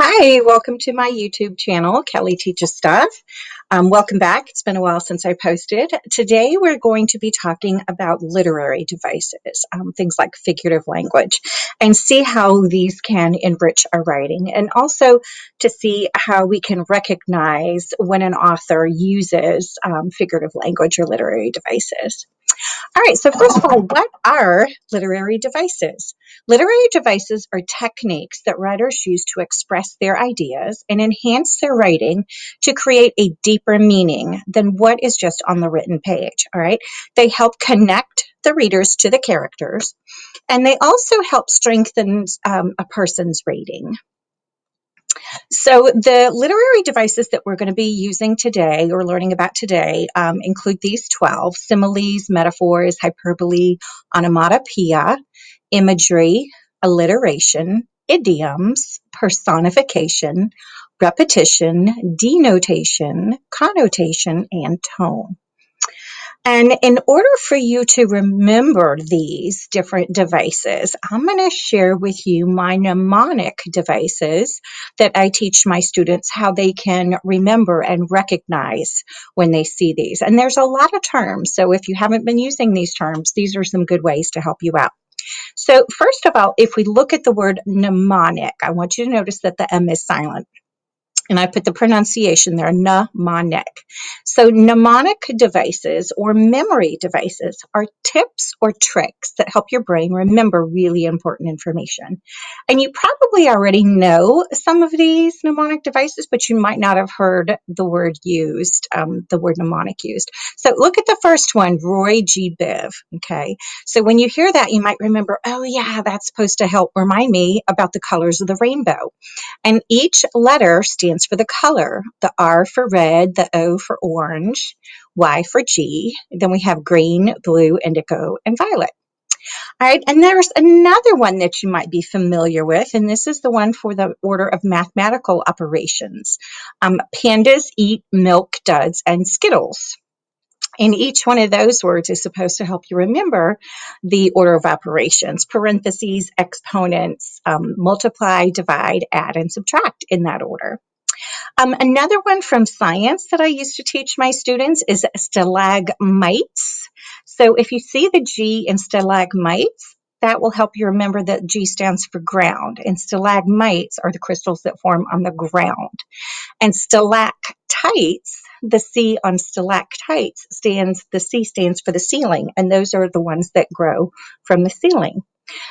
Hi, welcome to my YouTube channel, Kelly Teaches Stuff. Welcome back. It's been a while since I posted. Today we're going to be talking about literary devices, things like figurative language, and see how these can enrich our writing, and also to see how we can recognize when an author uses figurative language or literary devices. All right, so first of all, what are literary devices? Literary devices are techniques that writers use to express their ideas and enhance their writing to create a deeper meaning than what is just on the written page. All right, they help connect the readers to the characters, and they also help strengthen a person's rating. So, the literary devices that we're going to be using today or learning about today include these 12: similes, metaphors, hyperbole, onomatopoeia, imagery, alliteration, idioms, personification, repetition, denotation, connotation, and tone. And in order for you to remember these different devices, I'm going to share with you my mnemonic devices that I teach my students how they can remember and recognize when they see these. And there's a lot of terms. So if you haven't been using these terms, these are some good ways to help you out. So first of all, if we look at the word mnemonic, I want you to notice that the M is silent. And I put the pronunciation there, mnemonic. So mnemonic devices or memory devices are tips or tricks that help your brain remember really important information. And you probably already know some of these mnemonic devices, but you might not have heard the word used, the word mnemonic used. So look at the first one, Roy G. Biv. Okay. So when you hear that, you might remember, oh yeah, that's supposed to help remind me about the colors of the rainbow. And each letter stands for the color. The R for red, the O for orange, Y for G. Then we have green, blue, indigo, and violet. All right, and there's another one that you might be familiar with, and this is the one for the order of mathematical operations. Pandas eat milk duds and Skittles. And each one of those words is supposed to help you remember the order of operations, parentheses, exponents, multiply, divide, add, and subtract in that order. Another one from science that I used to teach my students is stalagmites. So if you see the G in stalagmites, that will help you remember that G stands for ground, and stalagmites are the crystals that form on the ground. And stalactites, the C on stalactites the C stands for the ceiling, and those are the ones that grow from the ceiling.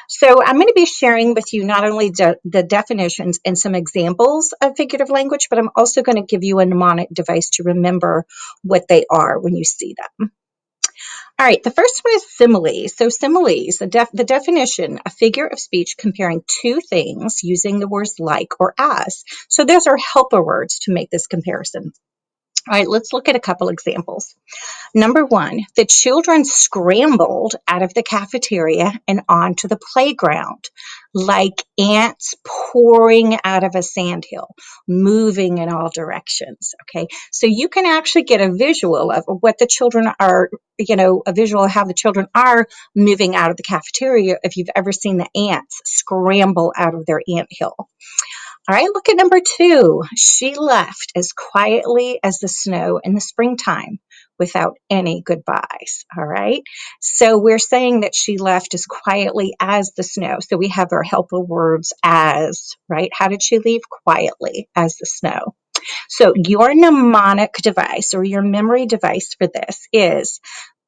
So I'm going to be sharing with you not only the definitions and some examples of figurative language, but I'm also going to give you a mnemonic device to remember what they are when you see them. All right, the first one is similes. So similes, the definition, a figure of speech comparing two things using the words like or as. So those are helper words to make this comparison. All right, let's look at a couple examples. Number one, the children scrambled out of the cafeteria and onto the playground like ants pouring out of a sandhill, moving in all directions. Okay, so you can actually get a visual of what the children are, a visual of how the children are moving out of the cafeteria if you've ever seen the ants scramble out of their anthill. All right, look at number two. She left as quietly as the snow in the springtime without any goodbyes. All right, so we're saying that she left as quietly as the snow. So we have our helper words as, right? How did she leave? Quietly as the snow. So your mnemonic device or your memory device for this is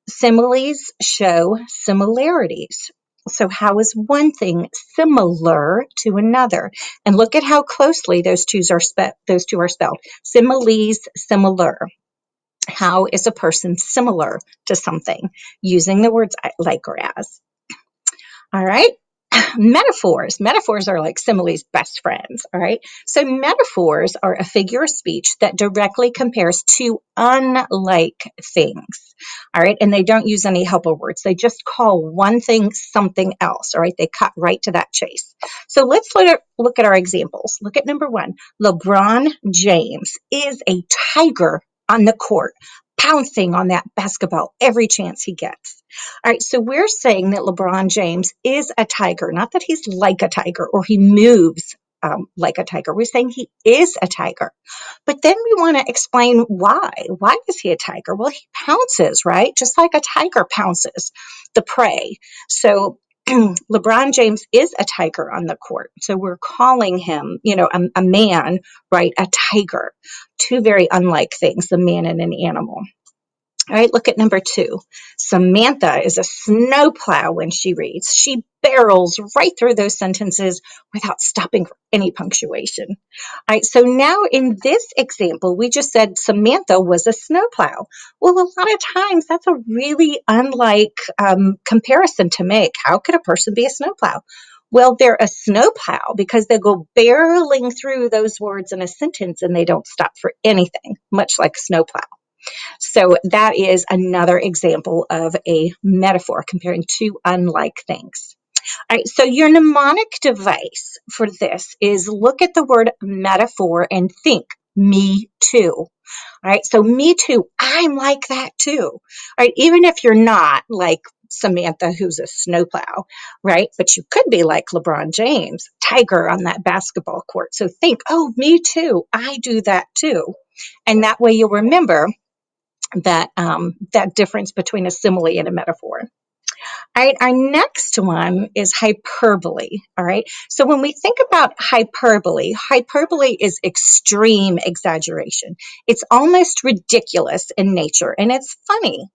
similes show similarities. So how is one thing similar to another? And look at how closely those two are spelled. Similes, similar. How is a person similar to something? Using the words like or as. All right. Metaphors. Metaphors are like similes' best friends. All right. So metaphors are a figure of speech that directly compares two unlike things. All right. And they don't use any helper words. They just call one thing something else. All right. They cut right to that chase. So let's look at our examples. Look at number one. LeBron James is a tiger on the court, pouncing on that basketball every chance he gets. All right, so we're saying that LeBron James is a tiger, not that he's like a tiger or he moves like a tiger. We're saying he is a tiger. But then we want to explain why. Why is he a tiger? Well, he pounces, right? Just like a tiger pounces the prey. So LeBron James is a tiger on the court. So we're calling him, a man, right? A tiger. Two very unlike things, the man and an animal. All right, look at number 2. Samantha is a snowplow when she reads. She barrels right through those sentences without stopping for any punctuation. All right, so now in this example, we just said Samantha was a snowplow. Well, a lot of times that's a really unlike comparison to make. How could a person be a snowplow? Well, they're a snowplow because they go barreling through those words in a sentence and they don't stop for anything, much like snowplow. So that is another example of a metaphor comparing two unlike things. All right, so your mnemonic device for this is look at the word metaphor and think, me too. All right, so me too, I'm like that too. All right, even if you're not like Samantha, who's a snowplow, right? But you could be like LeBron James, tiger on that basketball court. So think, oh, me too, I do that too. And that way you'll remember that difference between a simile and a metaphor. All right, our next one is hyperbole. All right, so when we think about hyperbole, hyperbole is extreme exaggeration. It's almost ridiculous in nature, and it's funny.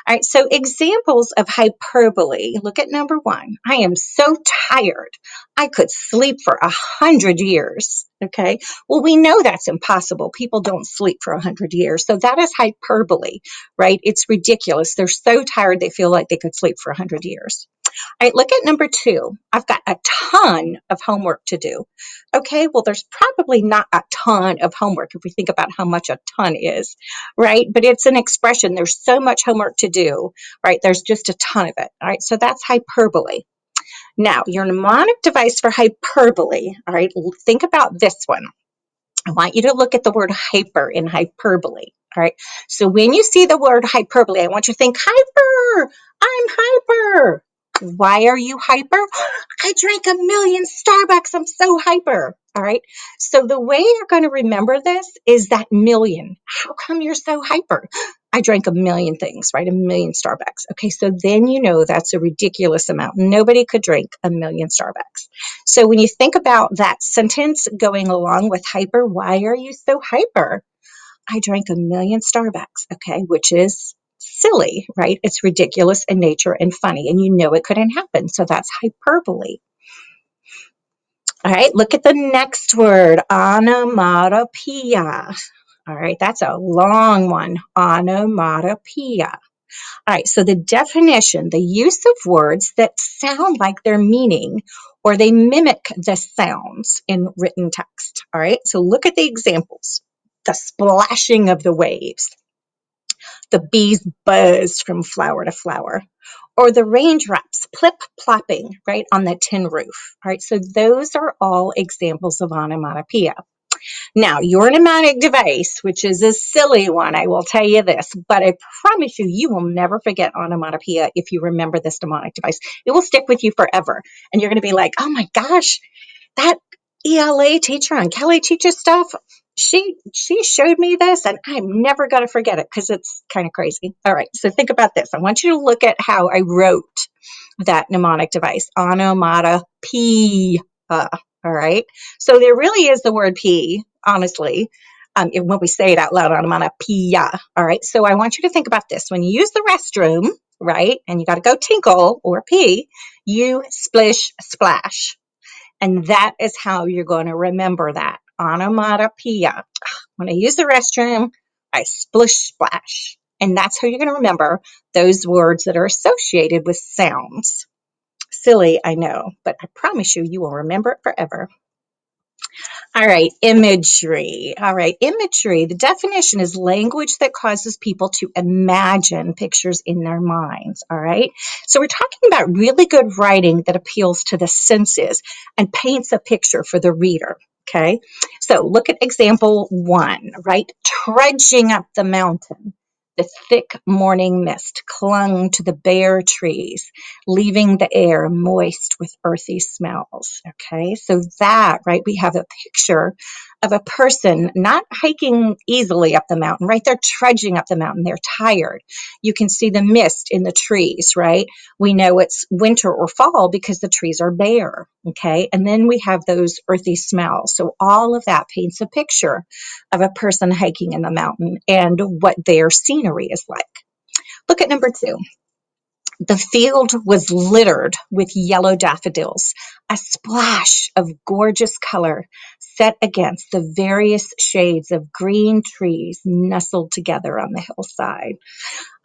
All right, so examples of hyperbole. Look at number 1. I am so tired. I could sleep for 100 years. Okay, well, we know that's impossible. People don't sleep for 100 years. So that is hyperbole, right? It's ridiculous. They're so tired they feel like they could sleep for 100 years. All right, look at number 2. I've got a ton of homework to do. Okay, well, there's probably not a ton of homework if we think about how much a ton is, right? But it's an expression. There's so much homework to do, right? There's just a ton of it. All right, so that's hyperbole. Now, your mnemonic device for hyperbole, all right, think about this one. I want you to look at the word hyper in hyperbole. All right. So when you see the word hyperbole, I want you to think hyper. I'm hyper. Why are you hyper? I drank 1,000,000 Starbucks. I'm so hyper. All right. So the way you're going to remember this is that million. How come you're so hyper? I drank 1,000,000 things, right? 1,000,000 Starbucks. Okay. So then you know that's a ridiculous amount. Nobody could drink 1,000,000 Starbucks. So when you think about that sentence going along with hyper, why are you so hyper? I drank 1,000,000 Starbucks, okay, which is silly, right? It's ridiculous in nature and funny, and you know it couldn't happen. So that's hyperbole. All right, look at the next word, onomatopoeia. All right, that's a long one, onomatopoeia. All right, so the definition, the use of words that sound like their meaning or they mimic the sounds in written text. All right, so look at the examples. The splashing of the waves, the bees buzzed from flower to flower, or the raindrops plip plopping right on the tin roof. All right, so those are all examples of onomatopoeia. Now, your mnemonic device, which is a silly one, I will tell you this, but I promise you, you will never forget onomatopoeia if you remember this mnemonic device. It will stick with you forever. And you're going to be like, oh my gosh, that ELA teacher on Kelly Teaches Stuff, she showed me this and I'm never going to forget it because it's kind of crazy. All right, so think about this. I want you to look at how I wrote that mnemonic device, onomatopoeia. All right, so there really is the word P, honestly, when we say it out loud, onomatopoeia. All right, so I want you to think about this. When you use the restroom, right, and you got to go tinkle or pee, you splish splash. And that is how you're going to remember that. Onomatopoeia. When I use the restroom, I splish splash. And that's how you're going to remember those words that are associated with sounds. Silly, I know, but I promise you, you will remember it forever. All right, imagery. All right, imagery. The definition is language that causes people to imagine pictures in their minds. All right, so we're talking about really good writing that appeals to the senses and paints a picture for the reader. Okay, so look at example 1, right? Trudging up the mountain. The thick morning mist clung to the bare trees, leaving the air moist with earthy smells. Okay, so that, right, we have a picture of a person not hiking easily up the mountain, right? They're trudging up the mountain, they're tired. You can see the mist in the trees, right? We know it's winter or fall because the trees are bare. Okay, and then we have those earthy smells. So all of that paints a picture of a person hiking in the mountain and what their scenery is like. Look at number 2. The field was littered with yellow daffodils, a splash of gorgeous color set against the various shades of green trees nestled together on the hillside.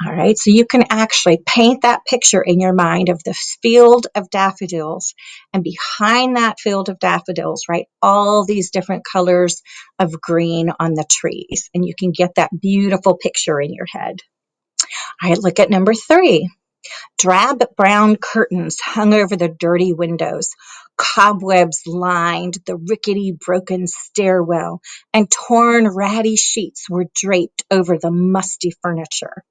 All right, so you can actually paint that picture in your mind of the field of daffodils, and behind that field of daffodils, right, all these different colors of green on the trees, and you can get that beautiful picture in your head. All right, look at number 3. Drab brown curtains hung over the dirty windows. Cobwebs lined the rickety, broken stairwell, and torn, ratty sheets were draped over the musty furniture.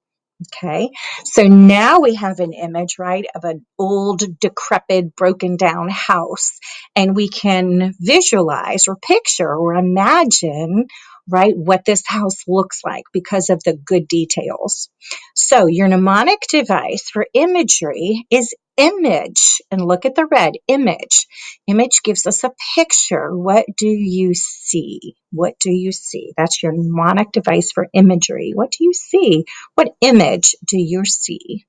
Okay, so now we have an image, right, of an old, decrepit, broken down house, and we can visualize or picture or imagine, right, what this house looks like because of the good details. So your mnemonic device for imagery is image, and look at the red image. Image gives us a picture. What do you see? What do you see? That's your mnemonic device for imagery. What do you see? What image do you see?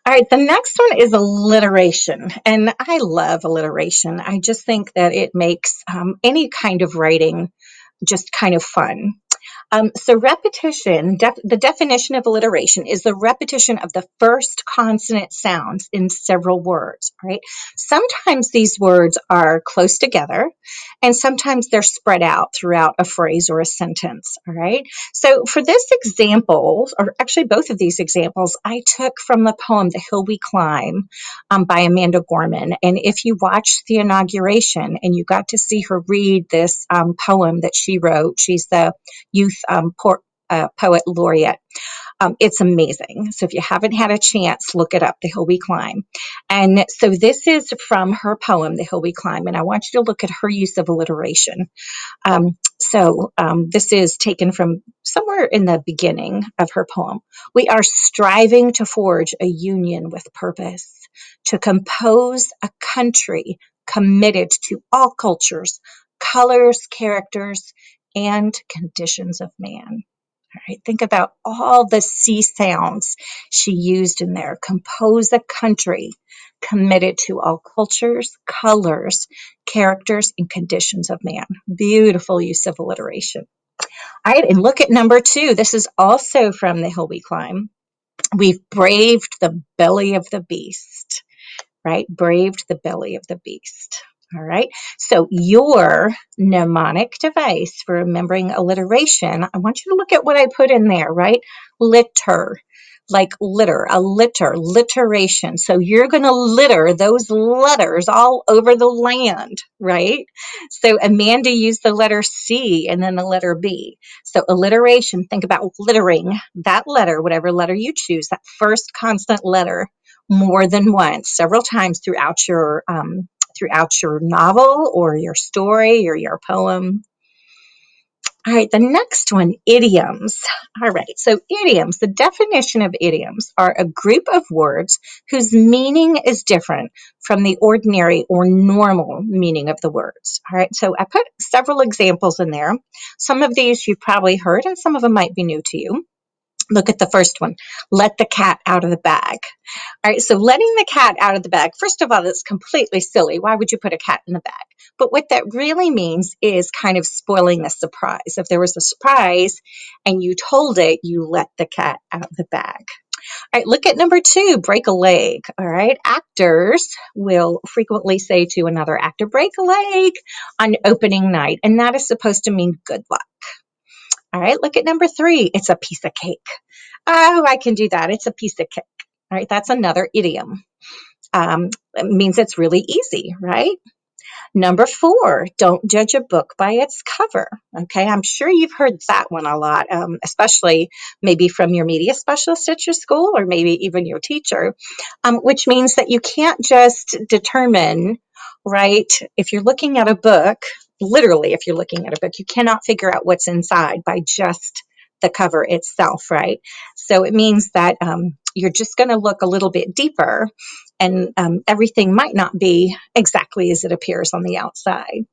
All right, the next one is alliteration. And I love alliteration. I just think that it makes any kind of writing just kind of fun. So repetition, the definition of alliteration is the repetition of the first consonant sounds in several words, right? Sometimes these words are close together, and sometimes they're spread out throughout a phrase or a sentence, all right? So for this example, or actually both of these examples, I took from the poem The Hill We Climb by Amanda Gorman. And if you watched the inauguration and you got to see her read this poem that she wrote, she's the youth poet laureate. It's amazing. So if you haven't had a chance, look it up, The Hill We Climb. And so this is from her poem, The Hill We Climb, and I want you to look at her use of alliteration. This is taken from somewhere in the beginning of her poem. We are striving to forge a union with purpose, to compose a country committed to all cultures, colors, characters, and conditions of man. All right, think about all the C sounds she used in there. Compose a country committed to all cultures, colors, characters, and conditions of man. Beautiful use of alliteration. All right, and look at number 2. This is also from The Hill We Climb. We've braved the belly of the beast, right? Braved the belly of the beast. All right. So your mnemonic device for remembering alliteration, I want you to look at what I put in there, right? Litter, like litter, a litter, literation. So you're going to litter those letters all over the land, right? So Amanda used the letter C and then the letter B. So alliteration, think about littering that letter, whatever letter you choose, that first consonant letter more than once, several times throughout your novel or your story or your poem. All right, the next one, idioms. All right, so idioms, the definition of idioms are a group of words whose meaning is different from the ordinary or normal meaning of the words. All right, so I put several examples in there. Some of these you've probably heard and some of them might be new to you. Look at the first one, let the cat out of the bag. All right, so letting the cat out of the bag, first of all, that's completely silly. Why would you put a cat in the bag? But what that really means is kind of spoiling the surprise. If there was a surprise and you told it, you let the cat out of the bag. All right, look at number 2, break a leg. All right, actors will frequently say to another actor, break a leg on opening night, and that is supposed to mean good luck. All right, look at number 3, it's a piece of cake. Oh, I can do that. It's a piece of cake. All right, that's another idiom. It means it's really easy, right? Number 4, don't judge a book by its cover. Okay, I'm sure you've heard that one a lot, especially maybe from your media specialist at your school or maybe even your teacher, which means that you can't just determine, right? If you're looking at a book, literally, if you're looking at a book, you cannot figure out what's inside by just the cover itself, right? So it means that you're just going to look a little bit deeper, and everything might not be exactly as it appears on the outside.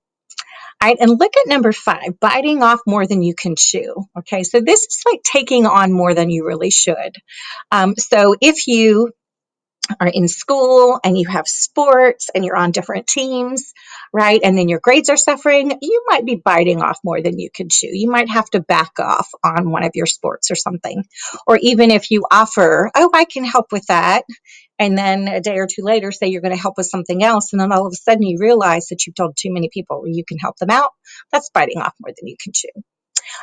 All right, and look at number 5, biting off more than you can chew. Okay, so this is like taking on more than you really should. So if you are in school and you have sports and you're on different teams, right? And then your grades are suffering, you might be biting off more than you can chew. You might have to back off on one of your sports or something. Or even if you offer, oh, I can help with that. And then a day or two later, say you're going to help with something else. And then all of a sudden you realize that you've told too many people you can help them out. That's biting off more than you can chew.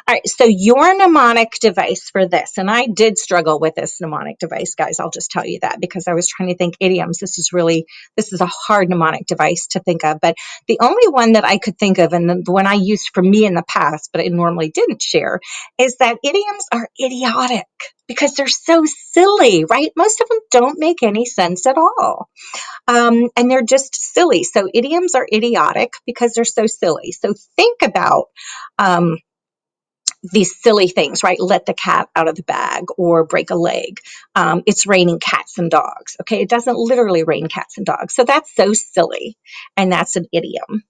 All right, so your mnemonic device for this, and I did struggle with this mnemonic device, guys. I'll just tell you that because I was trying to think idioms. This is a hard mnemonic device to think of, but the only one that I could think of, and the one I used for me in the past, but I normally didn't share, is that idioms are idiotic because they're so silly, right? Most of them don't make any sense at all. And they're just silly. So idioms are idiotic because they're so silly. So think about these silly things, right? Let the cat out of the bag or break a leg. It's raining cats and dogs. Okay, it doesn't literally rain cats and dogs. So that's so silly. And that's an idiom.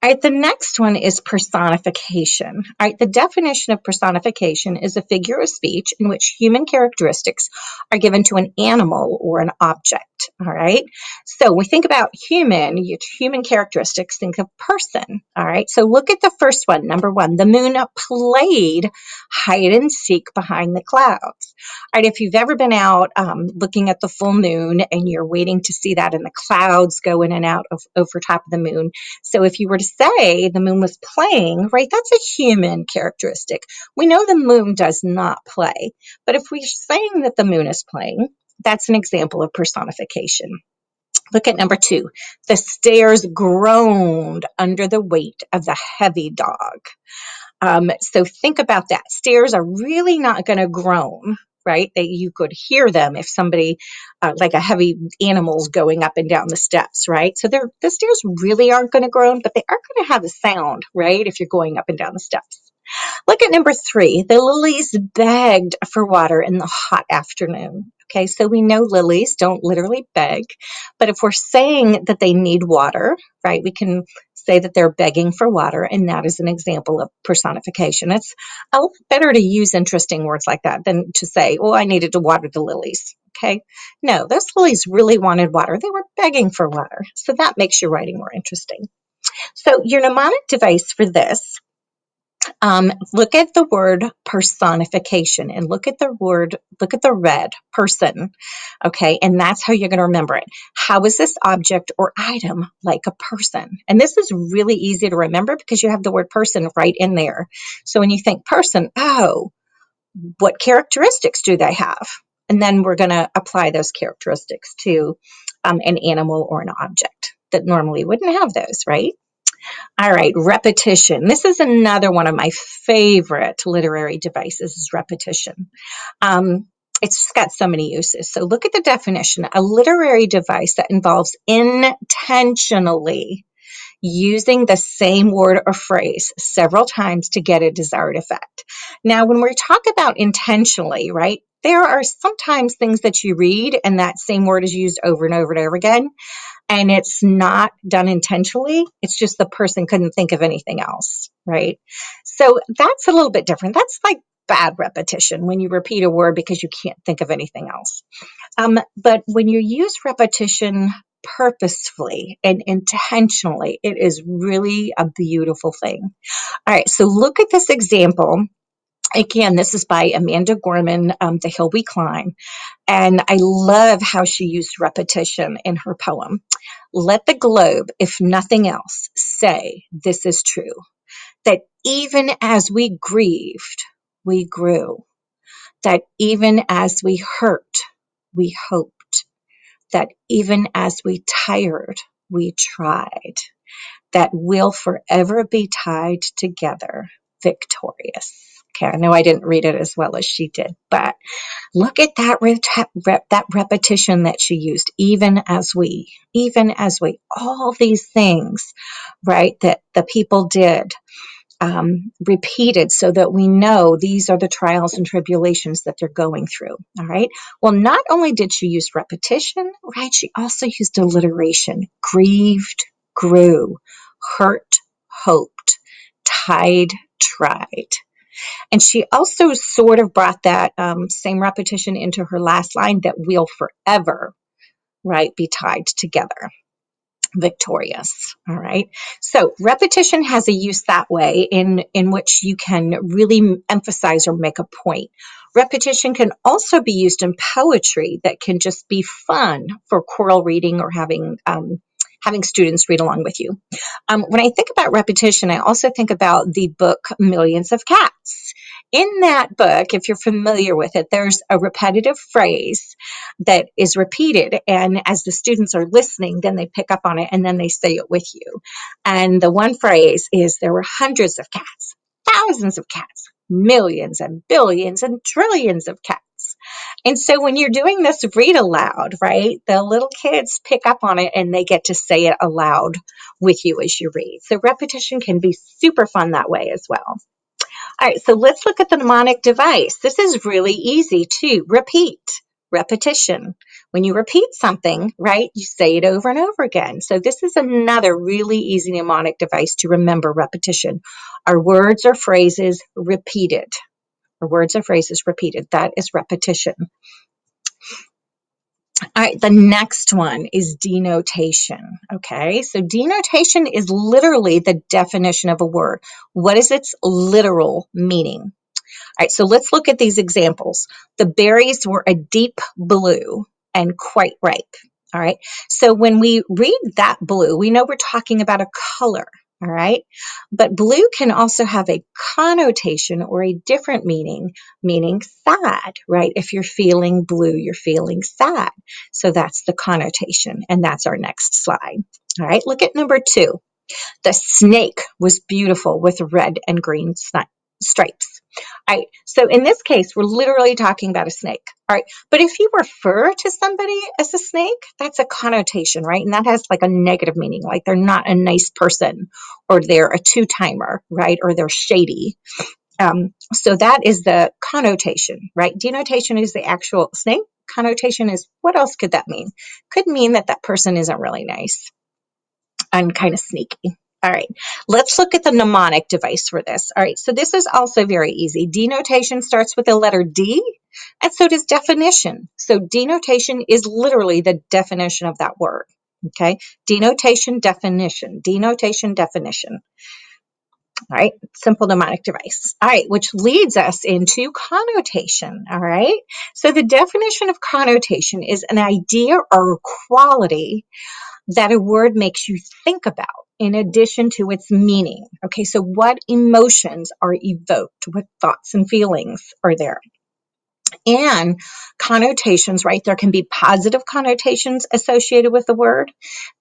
All right, the next one is personification. All right, the definition of personification is a figure of speech in which human characteristics are given to an animal or an object. All right, so we think about human characteristics, think of person. All right, so look at the first one, number 1. The moon played hide and seek behind the clouds. All right, if you've ever been out looking at the full moon and you're waiting to see that, and the clouds go in and out of over top of the moon. So if you were to say the moon was playing, right, that's a human characteristic. We know the moon does not play, but if we're saying that the moon is playing, that's an example of personification. Look at number 2. The stairs groaned under the weight of the heavy dog. So think about that. Stairs are really not going to groan, right? That you could hear them if somebody, like a heavy animal's going up and down the steps, right? So the stairs really aren't going to groan, but they are going to have a sound, right? If you're going up and down the steps. Look at number 3. The lilies begged for water in the hot afternoon. Okay, so we know lilies don't literally beg, but if we're saying that they need water, right, we can say that they're begging for water, and that is an example of personification. It's better to use interesting words like that than to say, oh, I needed to water the lilies. Okay, no, those lilies really wanted water. They were begging for water. So that makes your writing more interesting. So your mnemonic device for this, look at the word personification and look at the red person. Okay. And that's how you're going to remember it. How is this object or item like a person? And this is really easy to remember because you have the word person right in there. So when you think person, oh, what characteristics do they have? And then we're going to apply those characteristics to an animal or an object that normally wouldn't have those, right? All right, repetition. This is another one of my favorite literary devices is repetition. It's got so many uses. So look at the definition. A literary device that involves intentionally using the same word or phrase several times to get a desired effect. Now, when we talk about intentionally, right, there are sometimes things that you read and that same word is used over and over and over again, and it's not done intentionally. It's just the person couldn't think of anything else, right? So that's a little bit different. That's like bad repetition when you repeat a word because you can't think of anything else. But when you use repetition purposefully and intentionally, it is really a beautiful thing. All right, so look at this example. Again, this is by Amanda Gorman, The Hill We Climb. And I love how she used repetition in her poem. Let the globe, if nothing else, say this is true, that even as we grieved, we grew, that even as we hurt, we hoped, that even as we tired, we tried, that we'll forever be tied together, victorious. Okay, I know I didn't read it as well as she did, but look at that that repetition that she used, all these things, right, that the people did, repeated so that we know these are the trials and tribulations that they're going through. All right. Well, not only did she use repetition, right, she also used alliteration: grieved, grew, hurt, hoped, tied, tried. And she also sort of brought that same repetition into her last line, that we'll forever, right, be tied together, victorious. All right. So repetition has a use that way in which you can really emphasize or make a point. Repetition can also be used in poetry that can just be fun for choral reading or having students read along with you. When I think about repetition, I also think about the book Millions of Cats. In that book, if you're familiar with it, there's a repetitive phrase that is repeated. And as the students are listening, then they pick up on it and then they say it with you. And the one phrase is, there were hundreds of cats, thousands of cats, millions and billions and trillions of cats. And so when you're doing this read aloud, right, the little kids pick up on it and they get to say it aloud with you as you read. So repetition can be super fun that way as well. All right, so let's look at the mnemonic device. This is really easy too. Repeat, repetition. When you repeat something, right, you say it over and over again. So this is another really easy mnemonic device to remember repetition. Our words or phrases repeated. Our words or phrases repeated. That is repetition. All right, the next one is denotation. Okay, so denotation is literally the definition of a word. What is its literal meaning? All right, so let's look at these examples. The berries were a deep blue and quite ripe. All right, so when we read that blue, we know we're talking about a color. All right, but blue can also have a connotation or a different meaning, meaning sad, right? If you're feeling blue, you're feeling sad. So that's the connotation, and that's our next slide. All right, look at number 2. The snake was beautiful with red and green stripes. All right, so in this case, we're literally talking about a snake. All right, but if you refer to somebody as a snake, that's a connotation, right? And that has like a negative meaning, like they're not a nice person, or they're a two-timer, right? Or they're shady. So that is the connotation, right? Denotation is the actual snake. Connotation is, what else could that mean? Could mean that that person isn't really nice and kind of sneaky. All right, let's look at the mnemonic device for this. All right, so this is also very easy. Denotation starts with the letter D, and so does definition. So denotation is literally the definition of that word. Okay, denotation, definition, denotation, definition. All right, simple mnemonic device. All right, which leads us into connotation. All right, so the definition of connotation is an idea or quality that a word makes you think about in addition to its meaning. Okay, so what emotions are evoked? What thoughts and feelings are there? And connotations, right? There can be positive connotations associated with the word.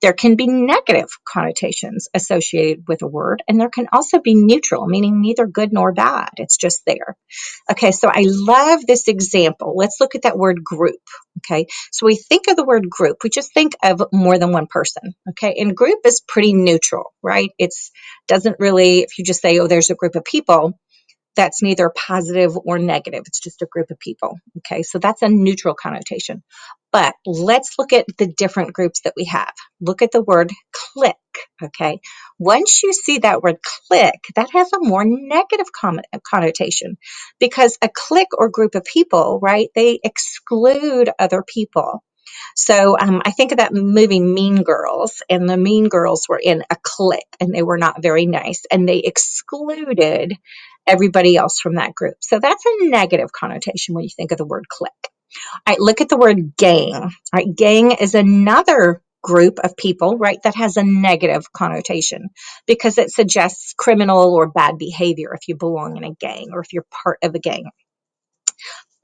There can be negative connotations associated with a word. And there can also be neutral, meaning neither good nor bad. It's just there. Okay, so I love this example. Let's look at that word group. Okay, so we think of the word group, we just think of more than one person. Okay, and group is pretty neutral, right? It's doesn't really, if you just say, oh, there's a group of people, that's neither positive or negative. It's just a group of people. Okay, so that's a neutral connotation. But let's look at the different groups that we have. Look at the word clique. Okay, once you see that word clique, that has a more negative connotation, because a clique or group of people, right, they exclude other people. So I think of that movie Mean Girls, and the Mean Girls were in a clique and they were not very nice and they excluded everybody else from that group. So that's a negative connotation when you think of the word clique. All right, look at the word gang. All right, gang is another group of people, right, that has a negative connotation because it suggests criminal or bad behavior if you belong in a gang or if you're part of a gang.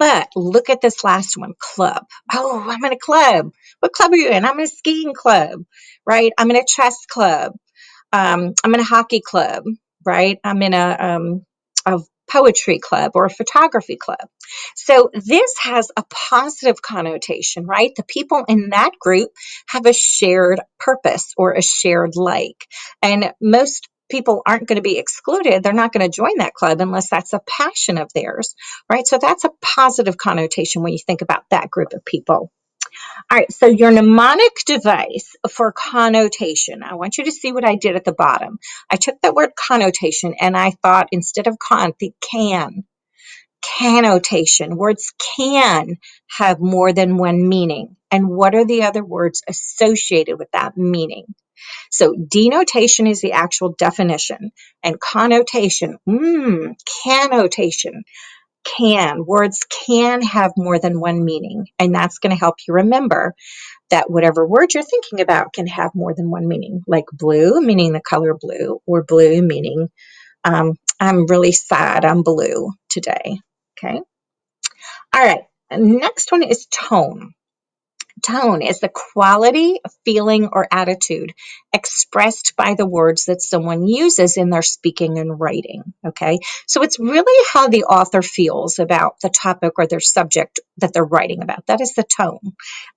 But look at this last one, club. Oh, I'm in a club. What club are you in? I'm in a skiing club, right? I'm in a chess club. I'm in a hockey club, right? I'm in a poetry club or a photography club. So this has a positive connotation, right? The people in that group have a shared purpose or a shared like. And most people aren't going to be excluded. They're not going to join that club unless that's a passion of theirs, right? So that's a positive connotation when you think about that group of people. All right, so your mnemonic device for connotation. I want you to see what I did at the bottom. I took that word connotation and I thought instead of con, think can. Connotation. Words can have more than one meaning. And what are the other words associated with that meaning? So denotation is the actual definition, and connotation, connotation, can. Words can have more than one meaning, and that's going to help you remember that whatever word you're thinking about can have more than one meaning, like blue, meaning the color blue, or blue, meaning I'm really sad, I'm blue today. Okay. All right. Next one is tone. Tone is the quality, feeling, or attitude expressed by the words that someone uses in their speaking and writing. Okay, so it's really how the author feels about the topic or their subject that they're writing about. That is the tone.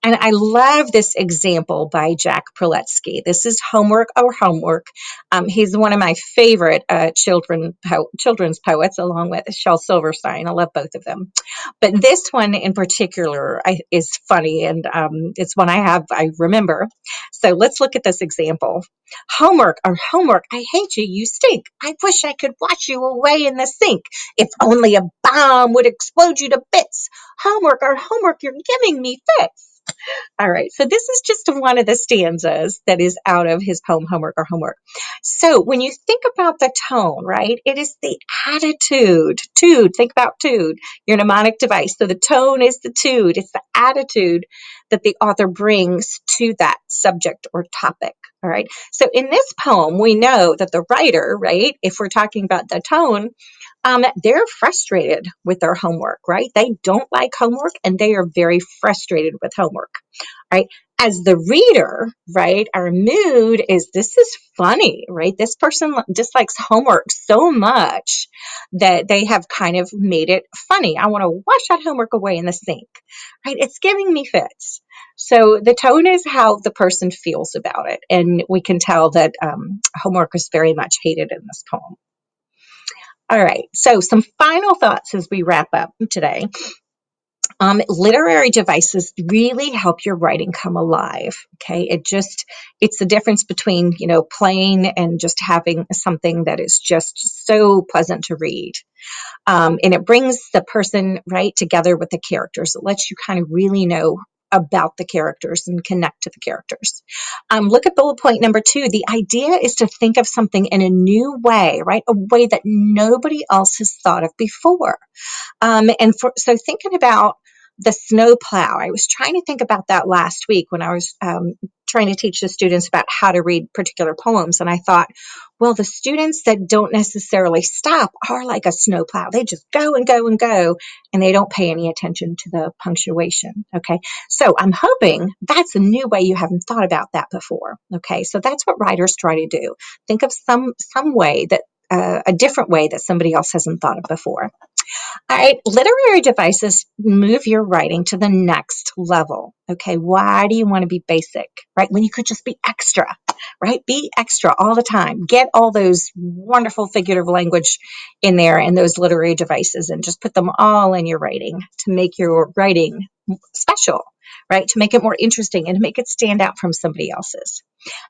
And I love this example by Jack Preletsky. This is Homework or Homework. He's one of my favorite children's poets, along with Shel Silverstein. I love both of them. But this one in particular is funny, and it's one I remember. So let's look at this example. Homework or homework, I hate you, you stink. I wish I could wash you away in the sink. If only a bomb would explode you to bits. Homework or homework, you're giving me fits. All right, so this is just one of the stanzas that is out of his poem, Homework or Homework. So when you think about the tone, right, it is the attitude. Tude, think about tude, your mnemonic device. So the tone is the tude, it's the attitude that the author brings to that subject or topic. All right, so in this poem, we know that the writer, right, if we're talking about the tone, they're frustrated with their homework, right? They don't like homework and they are very frustrated with homework, right? As the reader, right, our mood is this is funny, right? This person dislikes homework so much that they have kind of made it funny. I want to wash that homework away in the sink, right? It's giving me fits. So the tone is how the person feels about it. And we can tell that homework is very much hated in this poem. All right, so some final thoughts as we wrap up today. Literary devices really help your writing come alive. Okay, it's the difference between, playing and just having something that is just so pleasant to read. And it brings the person right together with the characters. It lets you kind of really know about the characters and connect to the characters. Look at bullet point number 2. The idea is to think of something in a new way, right? A way that nobody else has thought of before. So thinking about the snowplow, I was trying to think about that last week when I was trying to teach the students about how to read particular poems. And I thought, well, the students that don't necessarily stop are like a snowplow. They just go and go and go, and they don't pay any attention to the punctuation. Okay. So I'm hoping that's a new way you haven't thought about that before. Okay. So that's what writers try to do. Think of some way that a different way that somebody else hasn't thought of before. All right, literary devices move your writing to the next level. Okay, why do you want to be basic, right? When you could just be extra, right? Be extra all the time. Get all those wonderful figurative language in there and those literary devices and just put them all in your writing to make your writing special, right? To make it more interesting and to make it stand out from somebody else's.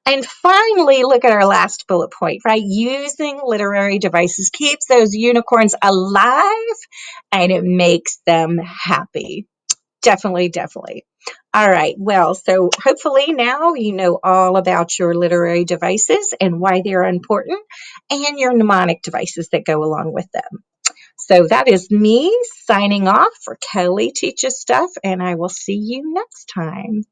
And finally, look at our last bullet point, right? Using literary devices keeps those unicorns alive and it makes them happy. Definitely, definitely. All right. Well, so hopefully now you know all about your literary devices and why they're important and your mnemonic devices that go along with them. So that is me signing off for Kelly Teaches Stuff, and I will see you next time.